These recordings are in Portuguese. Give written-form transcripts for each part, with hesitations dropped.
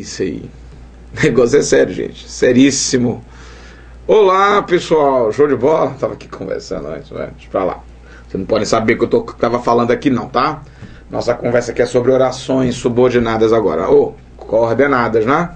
isso aí. O negócio é sério, gente. Seríssimo. Olá, pessoal. Show de bola? Tava aqui conversando antes, né? Deixa pra lá. Vocês não podem saber o que eu tava falando aqui não, tá? Nossa conversa aqui é sobre orações subordinadas agora. Ou coordenadas, né?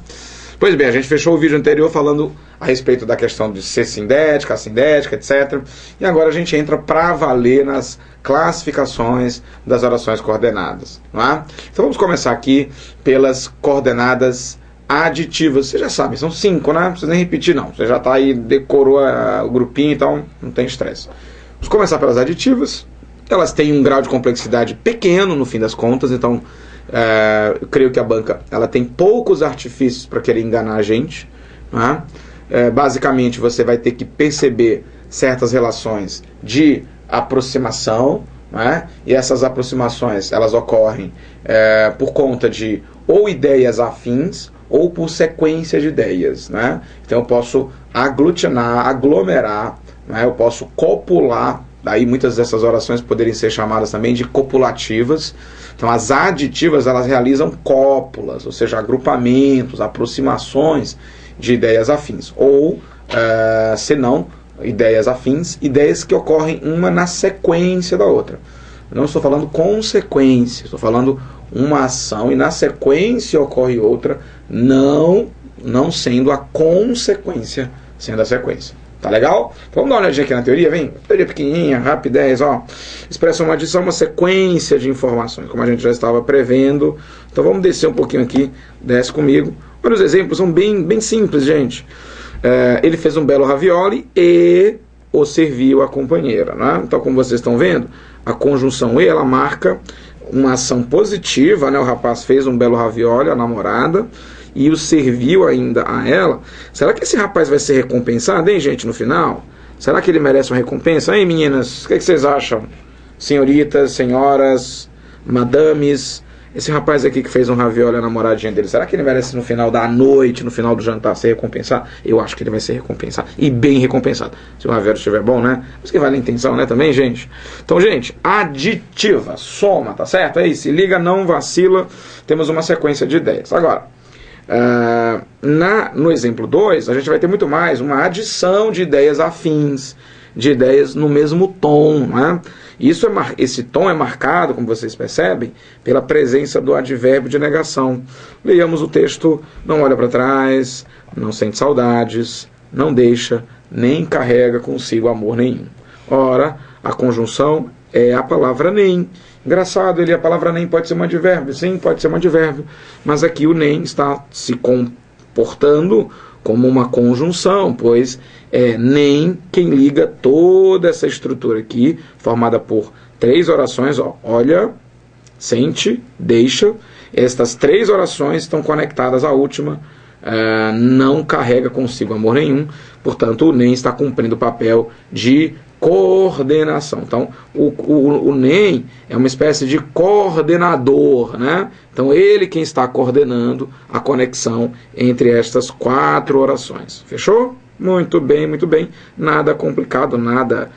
Pois bem, a gente fechou o vídeo anterior falando a respeito da questão de ser sindética, assindética, etc. E agora a gente entra para valer nas classificações das orações coordenadas, não é? Então vamos começar aqui pelas coordenadas aditivas. Vocês já sabem, são 5, né? Não precisa nem repetir não. Você já está aí, decorou o grupinho, então não tem estresse. Vamos começar pelas aditivas. Elas têm um grau de complexidade pequeno no fim das contas, então eu creio que a banca ela tem poucos artifícios para querer enganar a gente, né? Basicamente você vai ter que perceber certas relações de aproximação, né? E essas aproximações elas ocorrem por conta de ou ideias afins ou por sequência de ideias, né? Então eu posso aglutinar, aglomerar, né? Eu posso copular. Daí muitas dessas orações poderiam ser chamadas também de copulativas. Então as aditivas elas realizam cópulas, ou seja, agrupamentos, aproximações de ideias afins. Ou, se não, ideias afins, ideias que ocorrem uma na sequência da outra. Eu não estou falando consequência, estou falando uma ação e na sequência ocorre outra, não sendo a consequência, sendo a sequência. Tá legal? Então vamos dar uma olhadinha aqui na teoria, vem? Teoria pequenininha, rapidez, ó. Expressa uma adição, uma sequência de informações, como a gente já estava prevendo. Então vamos descer um pouquinho aqui, desce comigo. Olha, os exemplos são bem simples, gente. Ele fez um belo ravioli e o serviu à companheira, né? Então como vocês estão vendo, a conjunção e ela marca uma ação positiva, né? O rapaz fez um belo ravioli, a namorada, e o serviu ainda a ela. Será que esse rapaz vai ser recompensado, hein, gente, no final? Será que ele merece uma recompensa? Hein, meninas? O que vocês acham? Senhoritas, senhoras, madames, esse rapaz aqui que fez um ravioli a namoradinha dele, será que ele merece no final da noite, no final do jantar, ser recompensado? Eu acho que ele vai ser recompensado, e bem recompensado, se o ravioli estiver bom, né? Mas que vale a intenção, né, também, gente? Então, gente, aditiva, soma, tá certo? Aí, se liga, não vacila, temos uma sequência de ideias. Agora, no exemplo 2, a gente vai ter muito mais uma adição de ideias afins, de ideias no mesmo tom, né? Esse tom é marcado, como vocês percebem, pela presença do advérbio de negação. Leiamos o texto: não olha para trás, não sente saudades, não deixa, nem carrega consigo amor nenhum. Ora, a conjunção é a palavra nem. Engraçado, a palavra nem pode ser um advérbio. Sim, pode ser um advérbio. Mas aqui o nem está se comportando como uma conjunção, pois é nem quem liga toda essa estrutura aqui, formada por 3 orações. Ó, olha, sente, deixa. Estas 3 orações estão conectadas à última. Não carrega consigo amor nenhum. Portanto, o nem está cumprindo o papel de coordenação. Então, o nem é uma espécie de coordenador, né? Então, ele quem está coordenando a conexão entre estas 4 orações. Fechou? Muito bem, muito bem. Nada complicado, nada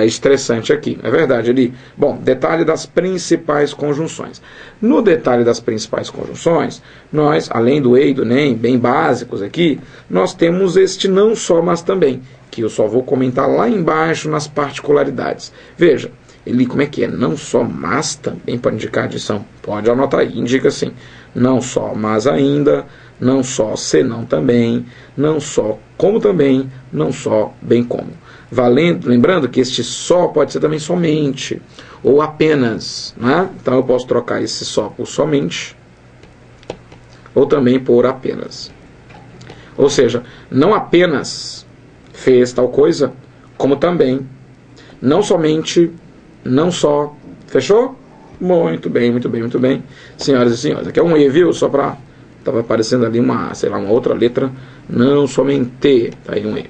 estressante aqui. É verdade, ali. Bom, detalhe das principais conjunções. No detalhe das principais conjunções, nós, além do e e do nem, bem básicos aqui, nós temos este não só, mas também, que eu só vou comentar lá embaixo nas particularidades. Veja, ele como é que é? Não só, mas também pode indicar adição. Pode anotar aí, indica assim. Não só, mas ainda, não só, senão também, não só, como também, não só, bem como. Lembrando que este só pode ser também somente, ou apenas, né? Então eu posso trocar esse só por somente, ou também por apenas. Ou seja, não apenas fez tal coisa, como também, não somente, não só. Fechou? Muito bem, muito bem, muito bem. Senhoras e senhores, aqui é um E, viu? Só para... Estava aparecendo ali uma outra letra. Não somente. Tá aí um E.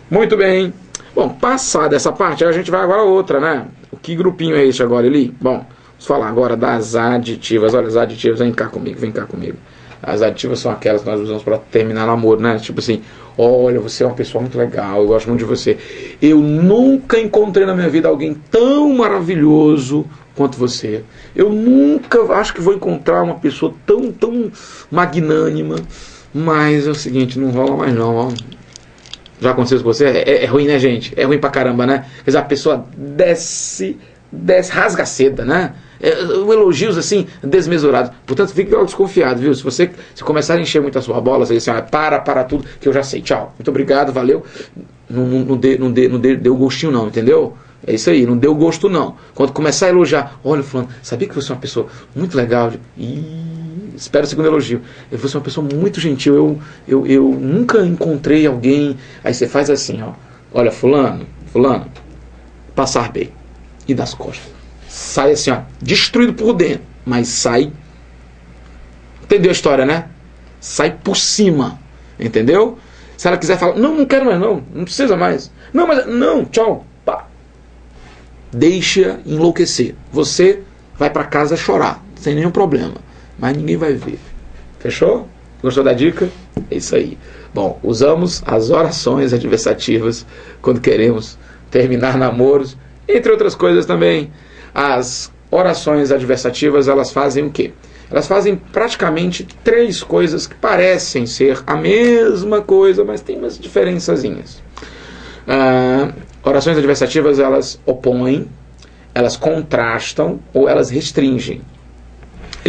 Muito bem. Bom, passada essa parte, a gente vai agora a outra, né? Que grupinho é esse agora ali? Bom, vamos falar agora das aditivas. Olha, as aditivas, vem cá comigo, vem cá comigo. As aditivas são aquelas que nós usamos para terminar namoro, né? Tipo assim, olha, você é uma pessoa muito legal, eu gosto muito de você. Eu nunca encontrei na minha vida alguém tão maravilhoso quanto você. Eu nunca acho que vou encontrar uma pessoa tão magnânima, mas é o seguinte, não rola mais não, ó. Já aconteceu com você? É ruim, né, gente? É ruim pra caramba, né? Quer dizer, a pessoa desce, rasga a seda, né? Elogios assim, desmesurados. Portanto, fique desconfiado, viu? Se começar a encher muito a sua bola, você diz assim, para tudo, que eu já sei, tchau. Muito obrigado, valeu. Não deu gostinho não, entendeu? É isso aí, não deu gosto não. Quando começar a elogiar, olha, fulano, sabia que você é uma pessoa muito legal? Espero o segundo elogio. Você é uma pessoa muito gentil, eu nunca encontrei alguém. Aí você faz assim, ó. Olha, fulano, passar bem. E das costas. Sai assim, ó, destruído por dentro, mas sai. Entendeu a história, né? Sai por cima, entendeu? Se ela quiser falar, não quero mais não precisa mais. Não, tchau, pá. Deixa enlouquecer. Você vai pra casa chorar, sem nenhum problema, mas ninguém vai ver. Fechou? Gostou da dica? É isso aí. Bom, usamos as orações adversativas quando queremos terminar namoros, entre outras coisas também. As orações adversativas, elas fazem o quê? Elas fazem praticamente 3 coisas que parecem ser a mesma coisa, mas tem umas diferençazinhas. Orações adversativas, elas opõem, elas contrastam ou elas restringem.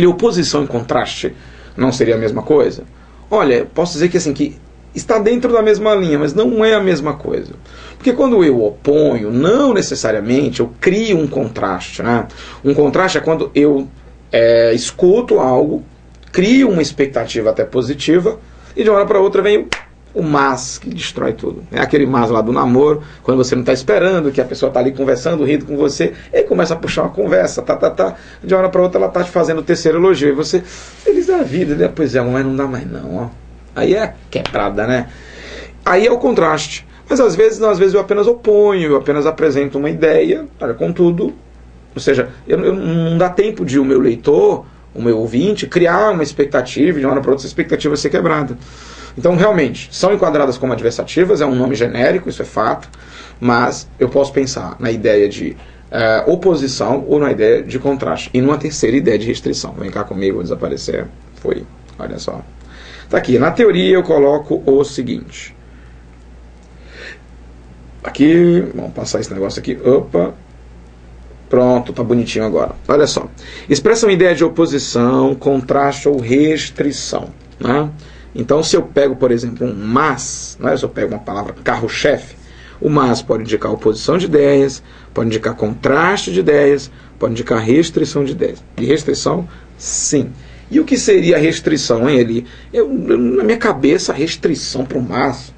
Oposição e contraste não seria a mesma coisa? Olha, posso dizer que assim, que está dentro da mesma linha, mas não é a mesma coisa. Porque quando eu oponho, não necessariamente eu crio um contraste, né? Um contraste é quando eu escuto algo, crio uma expectativa até positiva, e de uma hora para outra vem o mas, que destrói tudo. É aquele mas lá do namoro, quando você não está esperando, que a pessoa está ali conversando, rindo com você, e aí começa a puxar uma conversa, de uma hora para outra ela está te fazendo o terceiro elogio, e você, feliz da vida, né? Pois é, mas não dá mais não, ó. Aí é quebrada, né? Aí é o contraste. Mas às vezes eu apenas oponho, eu apenas apresento uma ideia, olha, contudo, ou seja, não dá tempo de o meu leitor, o meu ouvinte, criar uma expectativa, de uma hora para outra essa expectativa ser quebrada. Então, realmente, são enquadradas como adversativas, é um nome genérico, isso é fato, mas eu posso pensar na ideia de oposição ou na ideia de contraste. E numa terceira ideia de restrição. Vem cá comigo, vou desaparecer. Foi, olha só. Tá aqui, na teoria eu coloco o seguinte. Aqui, vamos passar esse negócio aqui. Opa. Pronto, tá bonitinho agora. Olha só. Expressa uma ideia de oposição, contraste ou restrição, né? Então, se eu pego, por exemplo, um mas, né? Se eu pego uma palavra carro-chefe, o mas pode indicar oposição de ideias, pode indicar contraste de ideias, pode indicar restrição de ideias. De restrição, sim. E o que seria a restrição, hein, Eli? Na minha cabeça, a restrição para o mas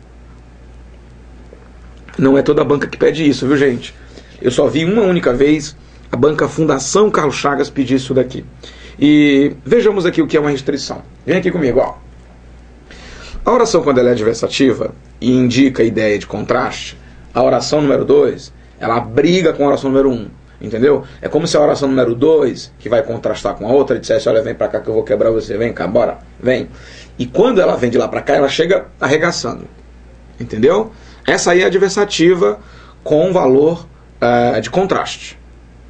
não é toda a banca que pede isso, viu, gente? Eu só vi uma única vez a banca Fundação Carlos Chagas pedir isso daqui. E vejamos aqui o que é uma restrição. Vem aqui comigo, ó. A oração, quando ela é adversativa e indica a ideia de contraste, a oração número 2, ela briga com a oração número 1. Entendeu? É como se a oração número 2, que vai contrastar com a outra, dissesse, olha, vem pra cá que eu vou quebrar você, vem cá, bora, vem. E quando ela vem de lá pra cá, ela chega arregaçando. Entendeu? Essa aí é adversativa com valor de contraste.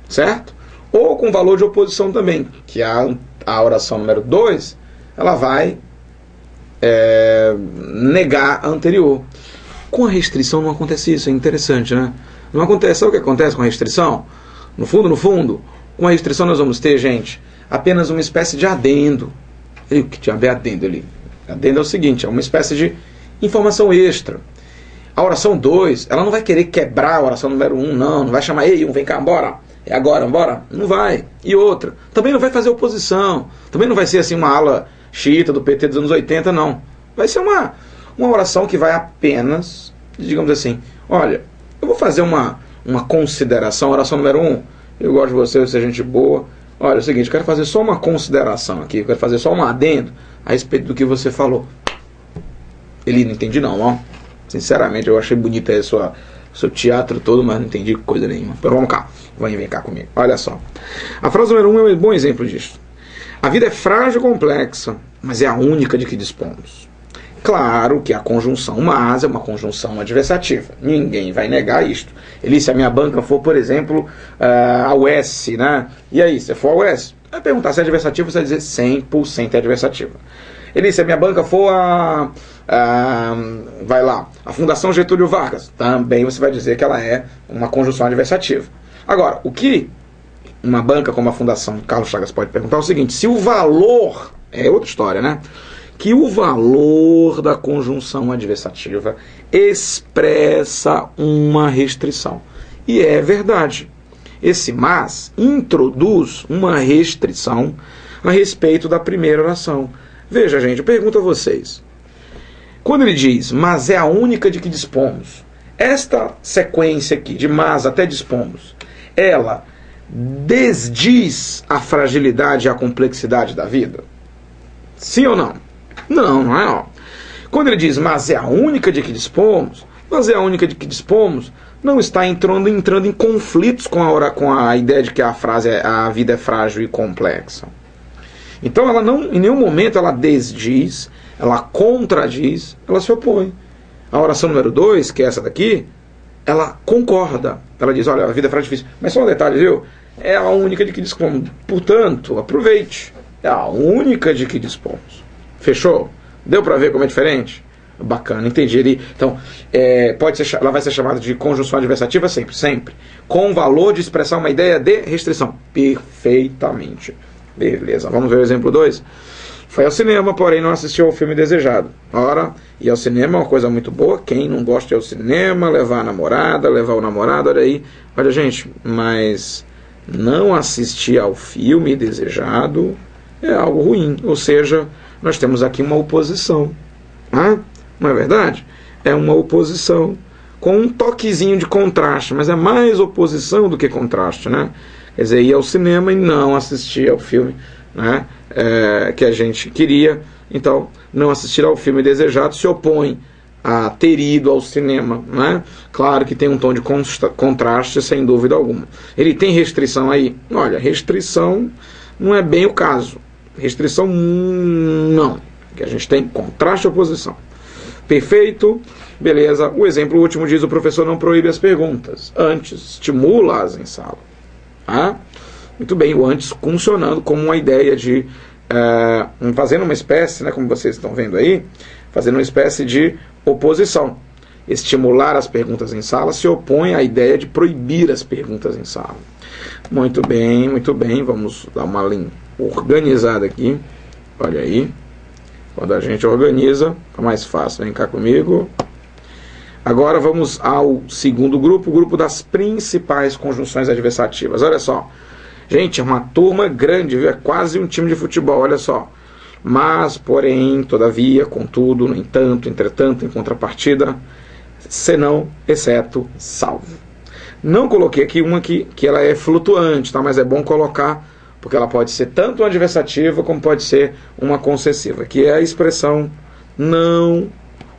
Certo? Ou com valor de oposição também, que a oração número 2, ela vai negar a anterior. Com a restrição não acontece isso, é interessante, né? Não acontece, sabe o que acontece com a restrição? No fundo, com a restrição nós vamos ter, gente, apenas uma espécie de adendo. E o que diabo é adendo ali? Adendo é o seguinte, é uma espécie de informação extra. A oração 2, ela não vai querer quebrar a oração número 1, não vai chamar, ei, vem cá, bora, é agora, bora, não vai. E outra, também não vai fazer oposição, também não vai ser assim uma ala xiita do PT dos anos 80, não. Vai ser uma oração que vai apenas, digamos assim, olha, eu vou fazer uma consideração, oração número 1, eu gosto de você é gente boa, olha, é o seguinte, eu quero fazer só uma consideração aqui, eu quero fazer só um adendo a respeito do que você falou. Ele não entendi não, ó. Sinceramente, eu achei bonito aí seu teatro todo, mas não entendi coisa nenhuma. Então vamos cá, vem cá comigo. Olha só. A frase número 1 é um bom exemplo disso. A vida é frágil e complexa, mas é a única de que dispomos. Claro que a conjunção mas é uma conjunção adversativa. Ninguém vai negar isto. Eli, se a minha banca for, por exemplo, a UES, né? E aí, se for a UES, vai perguntar se é adversativa, você vai dizer 100% é adversativa. Eli, se a minha banca for vai lá, a Fundação Getúlio Vargas, também você vai dizer que ela é uma conjunção adversativa. Agora, o que uma banca como a Fundação Carlos Chagas pode perguntar é o seguinte: se o valor, é outra história, né? Que o valor da conjunção adversativa expressa uma restrição. E é verdade. Esse mas introduz uma restrição a respeito da primeira oração. Veja, gente, eu pergunto a vocês. Quando ele diz, mas é a única de que dispomos, esta sequência aqui, de mas até dispomos, ela desdiz a fragilidade e a complexidade da vida? Sim ou não? Não, não é. Ó. Quando ele diz, mas é a única de que dispomos, mas é a única de que dispomos, não está entrando em conflitos com a ideia de que a vida é frágil e complexa. Então ela não, em nenhum momento ela desdiz, ela contradiz, ela se opõe. A oração número 2, que é essa daqui, ela concorda. Ela diz, olha, a vida é frágil e difícil. Mas só um detalhe, viu? É a única de que dispomos. Portanto, aproveite. É a única de que dispomos. Fechou? Deu para ver como é diferente? Bacana, entendi. Então, ela vai ser chamada de conjunção adversativa sempre, sempre. Com o valor de expressar uma ideia de restrição. Perfeitamente. Beleza, vamos ver o exemplo 2. Foi ao cinema, porém não assistiu ao filme desejado. Ora, ir ao cinema é uma coisa muito boa. Quem não gosta de ir ao cinema, levar a namorada, levar o namorado, olha aí. Olha, gente, mas não assistir ao filme desejado é algo ruim. Ou seja, nós temos aqui uma oposição. Não é verdade? É uma oposição com um toquezinho de contraste, mas é mais oposição do que contraste, né? Quer dizer, ir ao cinema e não assistir ao filme, né, que a gente queria. Então, não assistir ao filme desejado se opõe a ter ido ao cinema, né? Claro que tem um tom de contraste, sem dúvida alguma. Ele tem restrição aí? Olha, restrição não é bem o caso. Restrição não, que a gente tem contraste e oposição. Perfeito, beleza. O exemplo último diz: o professor não proíbe as perguntas, antes estimula-as em sala. Muito bem, o antes funcionando como uma ideia de fazendo uma espécie, né, como vocês estão vendo aí, fazendo uma espécie de oposição. Estimular as perguntas em sala se opõe à ideia de proibir as perguntas em sala. Muito bem, vamos dar uma linha organizada aqui. Olha aí, quando a gente organiza fica mais fácil. Vem cá comigo. Agora vamos ao segundo grupo, o grupo das principais conjunções adversativas. Olha só, gente, é uma turma grande, viu? É quase um time de futebol, olha só. Mas, porém, todavia, contudo, no entanto, entretanto, em contrapartida, senão, exceto, salvo. Não coloquei aqui uma que ela é flutuante, tá? Mas é bom colocar, porque ela pode ser tanto uma adversativa como pode ser uma concessiva, que é a expressão não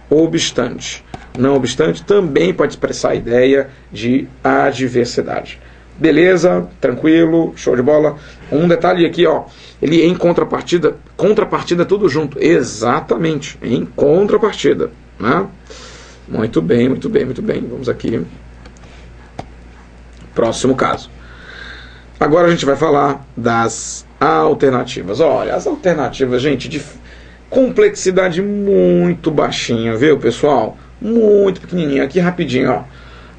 obstante. Não obstante, também pode expressar a ideia de adversidade. Beleza? Tranquilo? Show de bola? Um detalhe aqui, ó. Ele em contrapartida tudo junto. Exatamente, em contrapartida, né? Muito bem. Vamos aqui. Próximo caso. Agora a gente vai falar das alternativas. Olha, as alternativas, gente, de complexidade muito baixinha, viu, pessoal? Muito pequenininha. Aqui rapidinho, ó.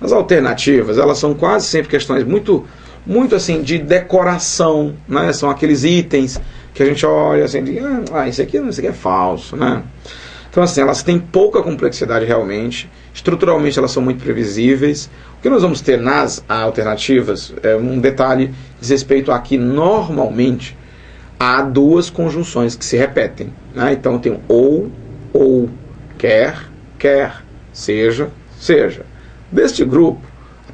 As alternativas, elas são quase sempre questões muito assim de decoração, né? São aqueles itens que a gente olha assim, isso aqui é falso, né? Então assim, elas têm pouca complexidade realmente. Estruturalmente elas são muito previsíveis. O que nós vamos ter nas alternativas é um detalhe diz respeito a que normalmente há duas conjunções que se repetem, né? Então tem ou, quer, seja. Deste grupo,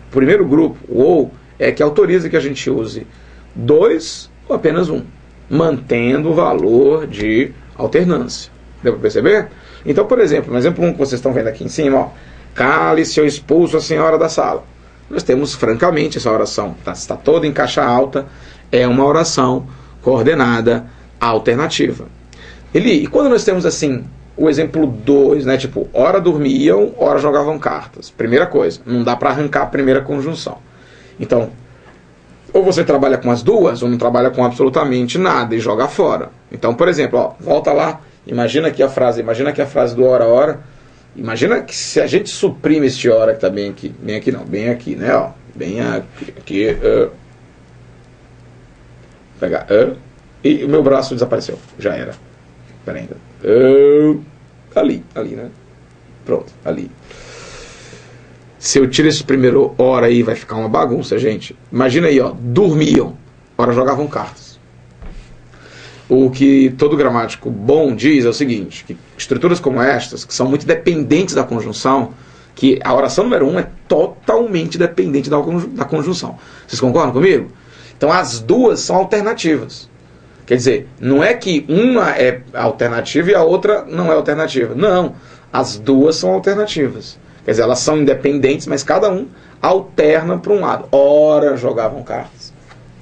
o primeiro grupo, o ou, é que autoriza que a gente use dois ou apenas um, mantendo o valor de alternância. Deu para perceber? Então, por exemplo, no exemplo 1 que vocês estão vendo aqui em cima, ó, cale-se ou expulso a senhora da sala. Nós temos, francamente, essa oração, está toda em caixa alta, é uma oração coordenada alternativa. E quando nós temos assim, o exemplo 2, né? Tipo, ora dormiam, ora jogavam cartas. Primeira coisa, não dá para arrancar a primeira conjunção. Então, ou você trabalha com as duas, ou não trabalha com absolutamente nada e joga fora. Então, por exemplo, ó, volta lá, imagina aqui a frase do ora, ora. Imagina que se a gente suprime este ora que está bem aqui, né? Ó, bem aqui, pegar e o meu braço desapareceu, já era. Pera ainda. Ali, né? Pronto, ali. Se eu tiro esse primeiro hora aí, vai ficar uma bagunça, gente. Imagina aí, ó, dormiam, ora jogavam cartas. O que todo gramático bom diz é o seguinte, que estruturas como estas, que são muito dependentes da conjunção, que a oração número 1 é totalmente dependente da conjunção. Vocês concordam comigo? Então as duas são alternativas. Quer dizer, não é que uma é alternativa e a outra não é alternativa. Não, as duas são alternativas. Quer dizer, elas são independentes, mas cada um alterna para um lado. Ora jogavam cartas,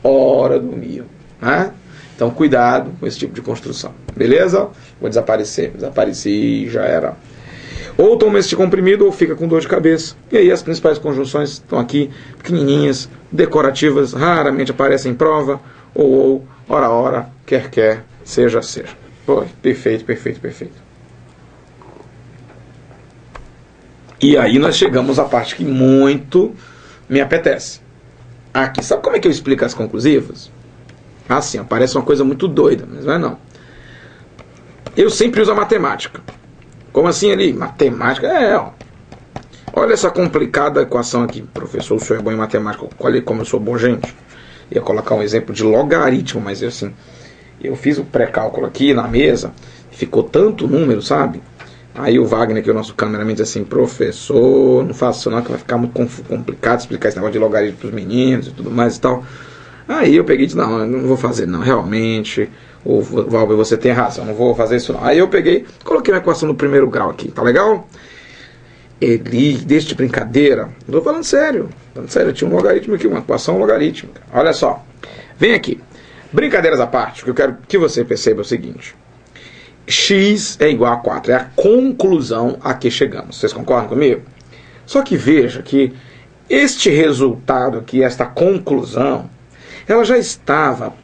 ora dormiam, né? Então cuidado com esse tipo de construção. Beleza? Vou desaparecer. Desapareci, já era. Ou toma este comprimido ou fica com dor de cabeça. E aí as principais conjunções estão aqui, pequenininhas, decorativas, raramente aparecem em prova. Ou, ora, quer, seja. Pô, perfeito. E aí nós chegamos à parte que muito me apetece. Aqui, sabe como é que eu explico as conclusivas? Assim, parece uma coisa muito doida, mas não é não. Eu sempre uso a matemática. Como assim ali? Matemática? Ó. Olha essa complicada equação aqui. Professor, o senhor é bom em matemática. Olha como eu sou bom, gente. Ia colocar um exemplo de logaritmo, mas assim, eu fiz o pré-cálculo aqui na mesa, ficou tanto número, sabe? Aí o Wagner, que é o nosso cameraman, diz assim, professor, não faça isso não, que vai ficar muito complicado explicar esse negócio de logaritmo para os meninos e tudo mais e tal. Aí eu peguei e disse, não vou fazer não, realmente, o Valber, você tem razão, não vou fazer isso não. Aí eu peguei, coloquei uma equação no primeiro grau aqui, tá legal? Ele, deixa de brincadeira, não tô falando sério, eu tinha um logaritmo aqui, uma equação logarítmica. Olha só, vem aqui, brincadeiras à parte, o que eu quero que você perceba é o seguinte, x é igual a 4, é a conclusão a que chegamos, vocês concordam comigo? Só que veja que este resultado aqui, esta conclusão, ela já estava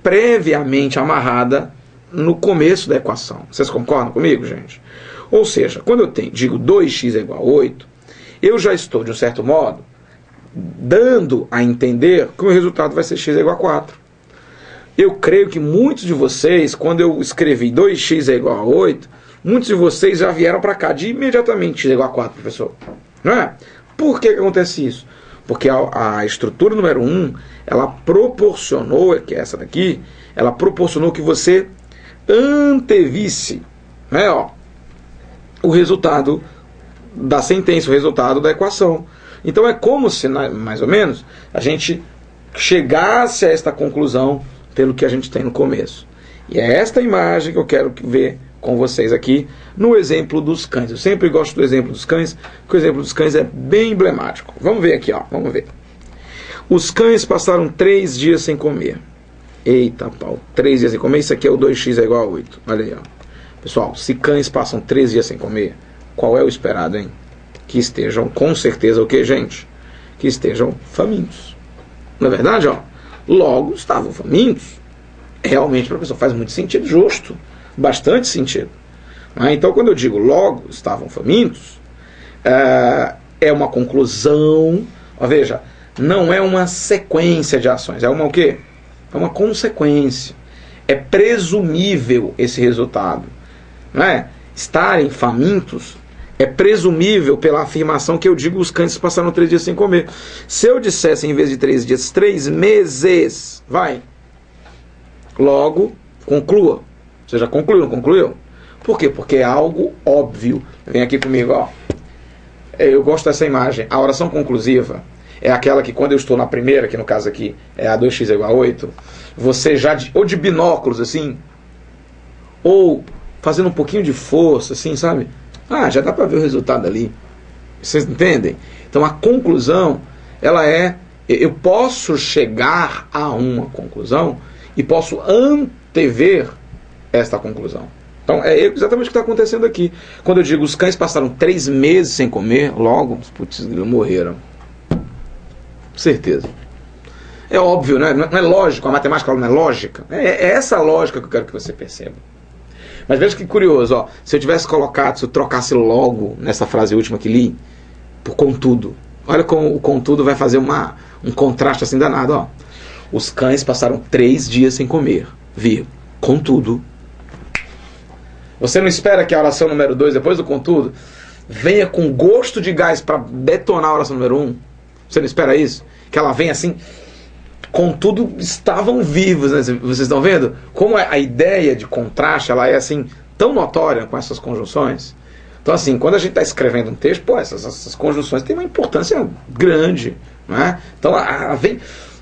previamente amarrada no começo da equação. Vocês concordam comigo, gente? Ou seja, quando eu digo 2x é igual a 8, eu já estou, de um certo modo, dando a entender que o resultado vai ser x é igual a 4. Eu creio que muitos de vocês, quando eu escrevi 2x é igual a 8, muitos de vocês já vieram para cá de imediatamente x é igual a 4, professor. Não é? Por que acontece isso? Porque a estrutura número 1, ela proporcionou, que é essa daqui, ela proporcionou que você antevisse, né, ó, o resultado da sentença, o resultado da equação. Então é como se, mais ou menos, a gente chegasse a esta conclusão pelo que a gente tem no começo. E é esta imagem que eu quero ver com vocês aqui no exemplo dos cães. Eu sempre gosto do exemplo dos cães, porque o exemplo dos cães é bem emblemático. Vamos ver aqui, ó. Vamos ver. Os cães passaram 3 dias sem comer. Eita, pau. 3 dias sem comer. Isso aqui é o 2x é igual a 8. Olha aí, ó. Pessoal, se cães passam 3 dias sem comer, qual é o esperado, hein? Que estejam, com certeza, o que, gente? Que estejam famintos. Não é verdade, ó? Logo, estavam famintos. Realmente, professor, faz muito sentido, justo. Bastante sentido. Então, quando eu digo logo estavam famintos, é uma conclusão. Ó, veja, não é uma sequência de ações. É uma o quê? É uma consequência. É presumível esse resultado. Não é? Estarem famintos é presumível pela afirmação que eu digo os cães passaram 3 dias sem comer. Se eu dissesse, em vez de 3 dias, 3 meses, vai. Logo, conclua. Você já concluiu, não concluiu? Por quê? Porque é algo óbvio. Vem aqui comigo, ó. Eu gosto dessa imagem. A oração conclusiva é aquela que quando eu estou na primeira, que no caso aqui é a 2x é igual a 8, você já, ou de binóculos, assim, ou fazendo um pouquinho de força, assim, sabe? Já dá para ver o resultado ali. Vocês entendem? Então a conclusão, ela é... Eu posso chegar a uma conclusão e posso antever esta conclusão. Então é exatamente o que está acontecendo aqui. Quando eu digo os cães passaram 3 meses sem comer, logo, putz, morreram. Certeza. É óbvio, né? Não é lógico, a matemática não é lógica. É essa a lógica que eu quero que você perceba. Mas veja que curioso, ó, se eu tivesse colocado, se eu trocasse logo nessa frase última que li, por contudo. Olha como o contudo vai fazer um contraste assim danado, ó. Os cães passaram 3 dias sem comer, contudo. Você não espera que a oração número 2, depois do contudo, venha com gosto de gás para detonar a oração número 1? Você não espera isso? Que ela venha assim, contudo, estavam vivos, né? Vocês estão vendo? Como a ideia de contraste, ela é assim, tão notória com essas conjunções. Então assim, quando a gente está escrevendo um texto, pô, essas conjunções têm uma importância grande, não é? Então vem...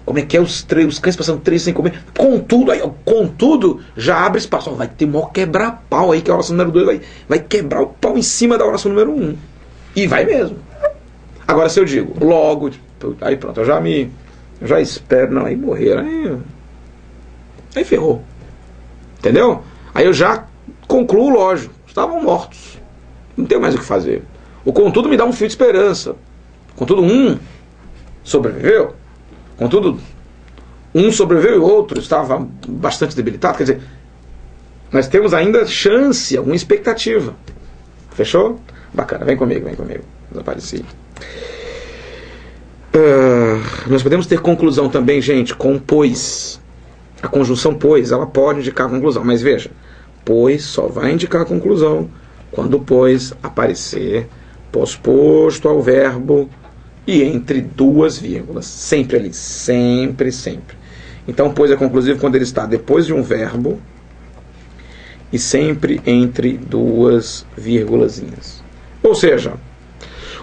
Como é que é os cães passando 3 sem comer? Contudo, já abre espaço. Vai ter maior quebra-pau aí, que a oração número 2 vai quebrar o pau em cima da oração número 1. E vai mesmo. Agora, se eu digo, logo, aí pronto, eu já espero, não, aí morreram. Aí ferrou. Entendeu? Aí eu já concluo, lógico, estavam mortos. Não tem mais o que fazer. O contudo me dá um fio de esperança. Contudo, um sobreviveu. Contudo, um sobreviveu e o outro estava bastante debilitado. Quer dizer, nós temos ainda chance, alguma expectativa. Fechou? Bacana, vem comigo. Desapareci. Nós podemos ter conclusão também, gente, com pois. A conjunção pois, ela pode indicar a conclusão. Mas veja, pois só vai indicar a conclusão quando pois aparecer posposto ao verbo e entre 2 vírgulas. Sempre ali. Sempre. Então, pois é conclusivo quando ele está depois de um verbo e sempre entre 2 vírgulazinhas. Ou seja,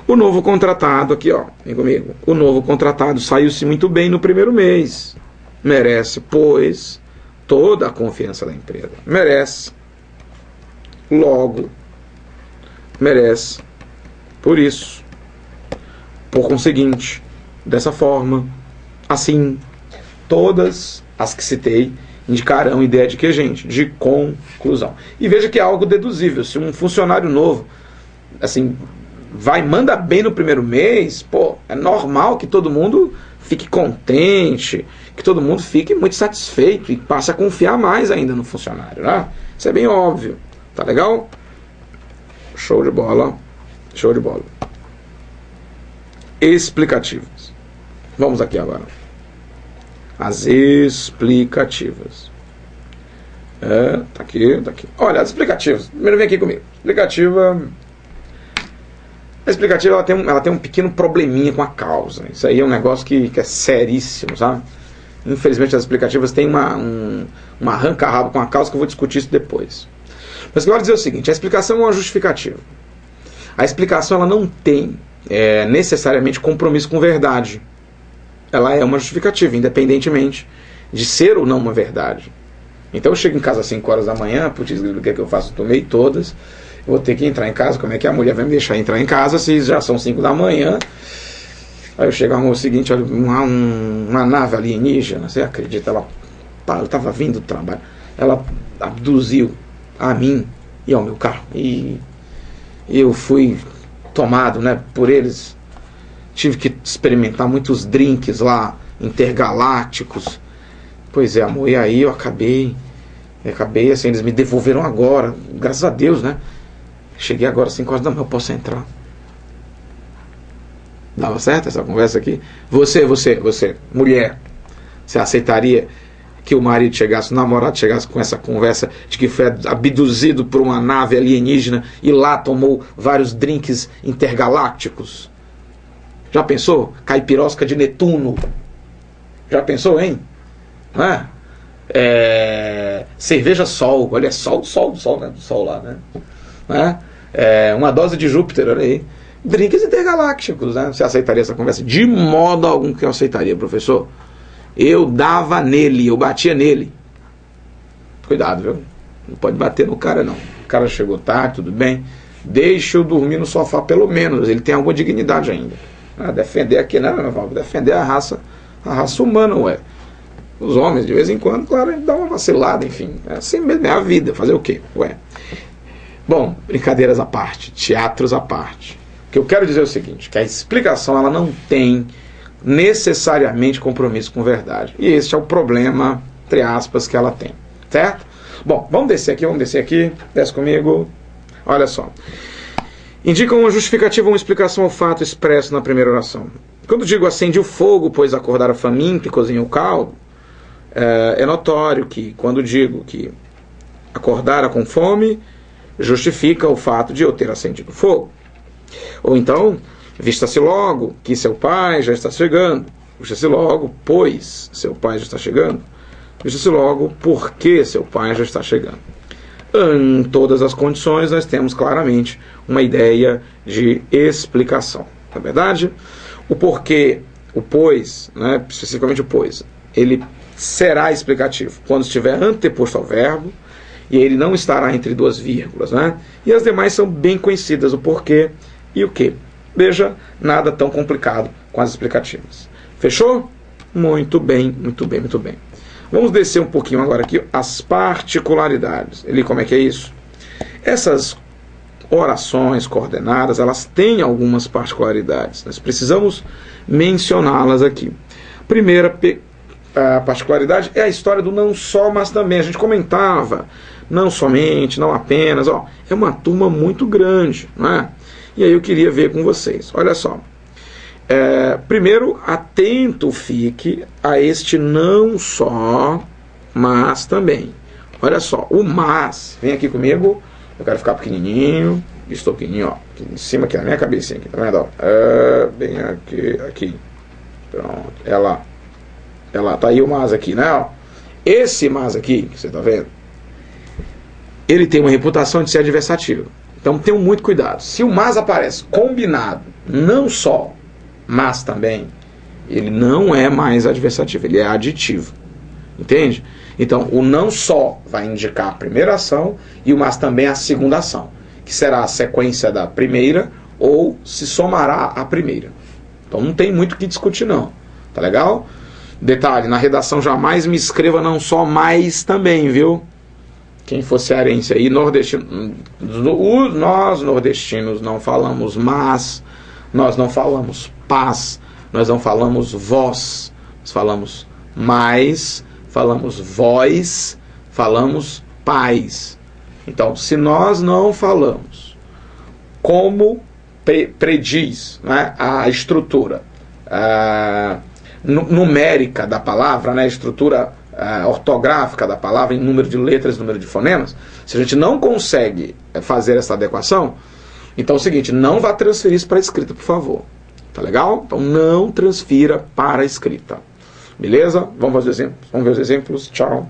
o novo contratado, aqui ó, vem comigo. O novo contratado saiu-se muito bem no primeiro mês. Merece, pois, toda a confiança da empresa. Merece. Logo. Merece. Por isso. Por conseguinte, dessa forma, assim, todas as que citei indicarão ideia de que, gente? De conclusão. E veja que é algo deduzível. Se um funcionário novo, assim, manda bem no primeiro mês, pô, é normal que todo mundo fique contente, que todo mundo fique muito satisfeito e passe a confiar mais ainda no funcionário, né? Isso é bem óbvio. Tá legal? Show de bola. Explicativas. Vamos aqui agora. As explicativas. Tá aqui. Olha, as explicativas. Primeiro vem aqui comigo. A explicativa ela tem um pequeno probleminha com a causa. Isso aí é um negócio que é seríssimo, sabe? Infelizmente as explicativas têm uma arranca-rabo com a causa, que eu vou discutir isso depois. Mas eu quero dizer o seguinte, a explicação é uma justificativa. A explicação ela não tem necessariamente compromisso com verdade. Ela é uma justificativa, independentemente de ser ou não uma verdade. Então eu chego em casa às 5 horas da manhã, putz, o que é que eu faço? Tomei todas, eu vou ter que entrar em casa, como é que a mulher vai me deixar entrar em casa se já são 5 da manhã? Aí eu chego ao seguinte, olha, uma nave alienígena, você acredita? Ela estava vindo do trabalho, ela abduziu a mim e ao meu carro, e eu fui tomado, né, por eles. Tive que experimentar muitos drinks lá, intergalácticos. Pois é, amor, e aí eu acabei assim, eles me devolveram agora, graças a Deus, né? Cheguei agora às 5 horas da manhã, eu posso entrar. Dava certo essa conversa aqui? Você, mulher, você aceitaria que o marido chegasse, o namorado chegasse com essa conversa de que foi abduzido por uma nave alienígena e lá tomou vários drinks intergalácticos? Já pensou? Caipirosca de Netuno. Já pensou, hein? Não é? Cerveja Sol. Olha, sol, né? Do Sol lá, né? Não é? Uma dose de Júpiter, olha aí. Drinks intergalácticos, né? Você aceitaria essa conversa? De modo algum que eu aceitaria, professor. Eu dava nele, eu batia nele. Cuidado, viu? Não pode bater no cara, não. O cara chegou tarde, tudo bem. Deixa eu dormir no sofá, pelo menos. Ele tem alguma dignidade ainda. Defender aqui, não, defender a raça humana, ué. Os homens, de vez em quando, claro, a gente dá uma vacilada, enfim. É assim mesmo, é a vida, fazer o quê? Ué. Bom, brincadeiras à parte, teatros à parte. O que eu quero dizer é o seguinte, que a explicação ela não tem necessariamente compromisso com verdade. E esse é o problema, entre aspas, que ela tem. Certo? Bom, vamos descer aqui, desce comigo. Olha só. Indica uma justificativa ou uma explicação ao fato expresso na primeira oração. Quando digo acende o fogo, pois acordaram faminto e cozinha o caldo, é notório que quando digo que acordara com fome, justifica o fato de eu ter acendido o fogo. Ou então, vista-se logo que seu pai já está chegando. Vista-se logo, pois seu pai já está chegando. Vista-se logo, porque seu pai já está chegando. Em todas as condições, nós temos claramente uma ideia de explicação. Na verdade, o porquê, o pois, né, especificamente o pois, ele será explicativo quando estiver anteposto ao verbo, e ele não estará entre duas vírgulas, né? E as demais são bem conhecidas, o porquê e o que. Veja, nada tão complicado com as explicativas. Fechou? Muito bem, muito bem, muito bem. Vamos descer um pouquinho agora aqui as particularidades. Ele, como é que é isso? Essas orações coordenadas, elas têm algumas particularidades. Nós precisamos mencioná-las aqui. Primeira particularidade é a história do não só, mas também. A gente comentava, não somente, não apenas. Ó, é uma turma muito grande, não é? E aí eu queria ver com vocês. Olha só. Primeiro, atento fique a este não só, mas também. Olha só, o mas, vem aqui comigo, eu quero ficar pequenininho, estou pequenininho, ó, aqui em cima, aqui na minha cabecinha, aqui, tá vendo? Bem aqui, pronto, tá aí o mas aqui, né? Ó. Esse mas aqui, que você tá vendo, ele tem uma reputação de ser adversativo. Então tenham muito cuidado. Se o mas aparece combinado, não só, mas também, ele não é mais adversativo, ele é aditivo. Entende? Então, o não só vai indicar a primeira ação e o mas também a segunda ação, que será a sequência da primeira ou se somará à primeira. Então, não tem muito o que discutir, não. Tá legal? Detalhe, na redação jamais me escreva não só, mas também, viu? Quem for cearense aí, nordestino, nós nordestinos não falamos mas, nós não falamos paz, nós não falamos vós, nós falamos mais, falamos vós, falamos pais. Então, se nós não falamos como prediz, né, a estrutura numérica da palavra, né, a estrutura ortográfica da palavra, em número de letras, número de fonemas, se a gente não consegue fazer essa adequação, então é o seguinte, não vá transferir isso para a escrita, por favor. Tá legal? Então não transfira para a escrita. Beleza? Vamos ver os exemplos. Tchau.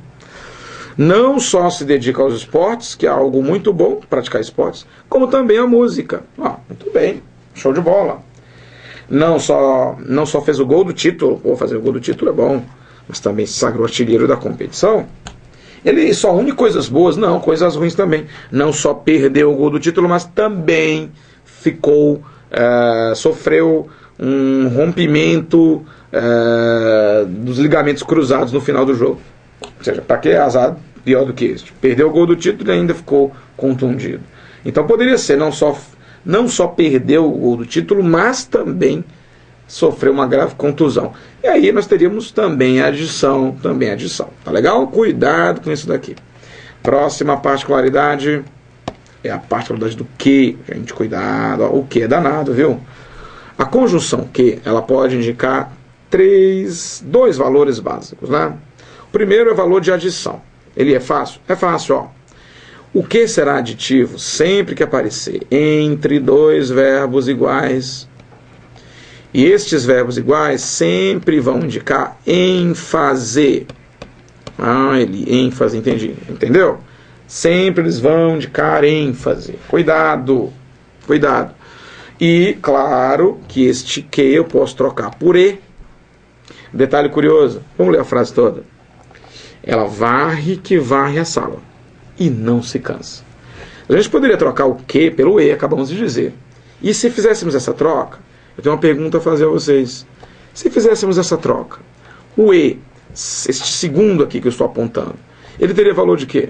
Não só se dedica aos esportes, que é algo muito bom, praticar esportes, como também a música. Muito bem. Show de bola. Não só fez o gol do título, fazer o gol do título é bom, mas também se sagrou artilheiro da competição. Ele só une coisas boas? Não, coisas ruins também. Não só perdeu o gol do título, mas também sofreu um rompimento dos ligamentos cruzados no final do jogo. Ou seja, para que azar pior do que este? Perdeu o gol do título e ainda ficou contundido. Então poderia ser, não só perdeu o gol do título, mas também sofreu uma grave contusão. E aí nós teríamos também adição. Tá legal? Cuidado com isso daqui. Próxima particularidade é a particularidade do que. Gente, cuidado. O que é danado, viu? A conjunção que, ela pode indicar dois valores básicos, né? O primeiro é o valor de adição. Ele é fácil? É fácil, ó. O que será aditivo sempre que aparecer entre dois verbos iguais. E estes verbos iguais sempre vão indicar ênfase. ênfase, entendi. Entendeu? Sempre eles vão indicar ênfase. Cuidado. E, claro, que este que eu posso trocar por e. Detalhe curioso. Vamos ler a frase toda. Ela varre que varre a sala. E não se cansa. A gente poderia trocar o que pelo e, acabamos de dizer. E se fizéssemos essa troca, eu tenho uma pergunta a fazer a vocês. Se fizéssemos essa troca, o e este segundo aqui que eu estou apontando, ele teria valor de quê?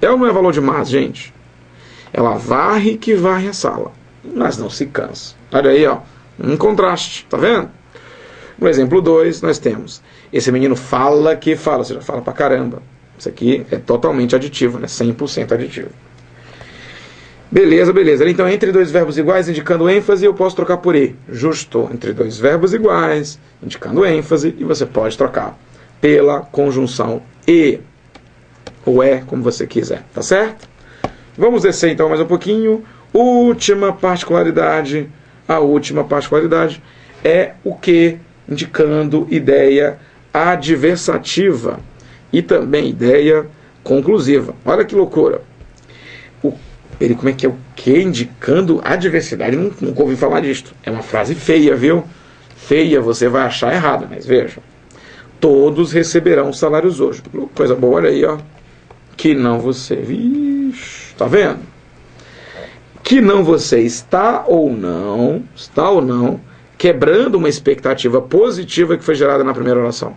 É ou não é valor de mas, gente? Ela varre que varre a sala, mas não se cansa. Olha aí, ó, um contraste, tá vendo? No exemplo 2, nós temos: esse menino fala que fala, ou seja, fala pra caramba. Isso aqui é totalmente aditivo, né? 100% aditivo. Beleza, beleza. Então, entre dois verbos iguais, indicando ênfase, eu posso trocar por e. Justo. Entre dois verbos iguais, indicando ênfase, e você pode trocar pela conjunção e. Ou é, como você quiser. Tá certo? Vamos descer então mais um pouquinho. Última particularidade. A última particularidade é o que, indicando ideia adversativa e também ideia conclusiva. Olha que loucura. Como é que é o que? Indicando adversidade. Nunca ouvi falar disto. É uma frase feia, viu? Feia, você vai achar errado, mas veja. Todos receberão salários hoje. Coisa boa, olha aí, ó. Que não você. Vixe, tá vendo? Que não você está ou não quebrando uma expectativa positiva que foi gerada na primeira oração.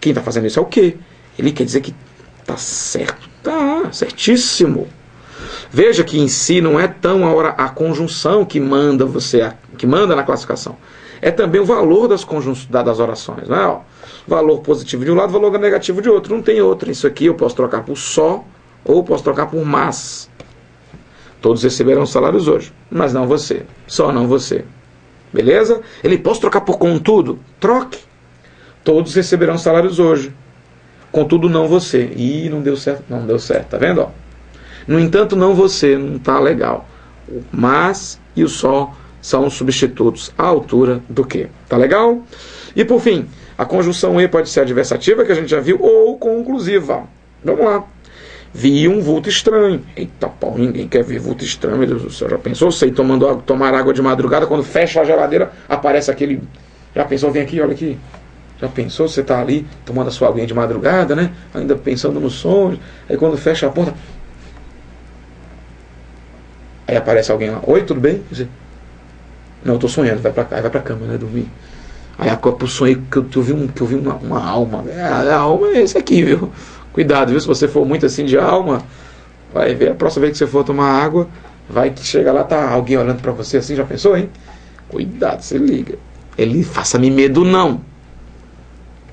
Quem está fazendo isso é o quê? Ele quer dizer que tá certo. Tá, certíssimo. Veja que em si não é tão a conjunção que manda que manda na classificação. É também o valor das orações. Não é? Ó, valor positivo de um lado, valor negativo de outro. Não tem outro. Isso aqui eu posso trocar por só ou posso trocar por mas. Todos receberão salários hoje, mas não você. Só não você. Beleza? Ele posso trocar por contudo? Troque. Todos receberão salários hoje. Contudo, não você. Ih, não deu certo. Não deu certo. Tá vendo? Ó? No entanto, não você, não está legal. O mas e o só são substitutos à altura do que. Tá legal? E por fim, a conjunção e pode ser adversativa, que a gente já viu, ou conclusiva. Vamos lá. Vi um vulto estranho. Eita, pau, ninguém quer ver vulto estranho, meu Deus do céu. Já pensou? Sei, tomar água de madrugada, quando fecha a geladeira, aparece aquele... Já pensou? Vem aqui, olha aqui. Já pensou? Você está ali, tomando a sua aguinha de madrugada, né? Ainda pensando no som. Aí quando fecha a porta... Aí aparece alguém lá, oi, tudo bem? Você, não, eu tô sonhando, vai pra cá, vai pra cama, né, dormir. Aí acorda pro sonho que eu vi uma alma. A alma é esse aqui, viu? Cuidado, viu? Se você for muito assim de alma, vai ver, a próxima vez que você for tomar água, vai que chega lá, tá alguém olhando pra você assim, já pensou, hein? Cuidado, se liga. Ele, faça-me medo, não.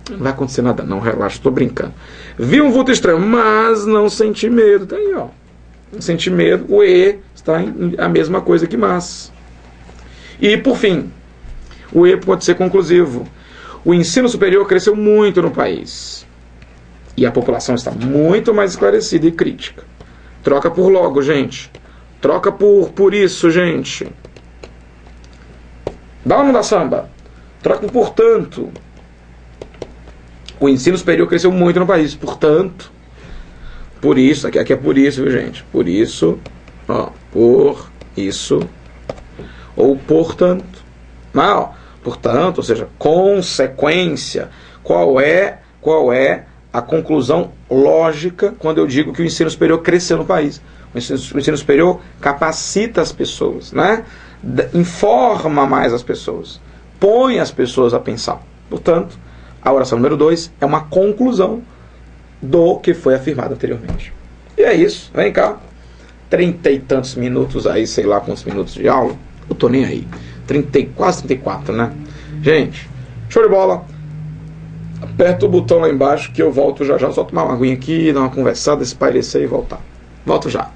Não vai acontecer nada, não, relaxa, tô brincando. Vi um vulto estranho, mas não senti medo. Tá aí, ó. Não senti medo, o e está a mesma coisa que mas. E, por fim, o e pode ser conclusivo. O ensino superior cresceu muito no país. E a população está muito mais esclarecida e crítica. Troca por logo, gente. Troca por isso, gente. Dá ou não dá samba? Troca por portanto. O ensino superior cresceu muito no país. Portanto, por isso, aqui é por isso, viu, gente? Por isso, ó, por isso, ou portanto. Não, portanto, ou seja, consequência. Qual é a conclusão lógica quando eu digo que o ensino superior cresceu no país? O ensino superior capacita as pessoas, né? Informa mais as pessoas, põe as pessoas a pensar. Portanto, a oração número 2 é uma conclusão do que foi afirmado anteriormente. E é isso, vem cá. 30 e tantos minutos aí, sei lá quantos minutos de aula. Eu tô nem aí. Quase 34, né? Gente, show de bola. Aperta o botão lá embaixo que eu volto já já. Só tomar uma aguinha aqui, dar uma conversada, espairecer e voltar. Volto já.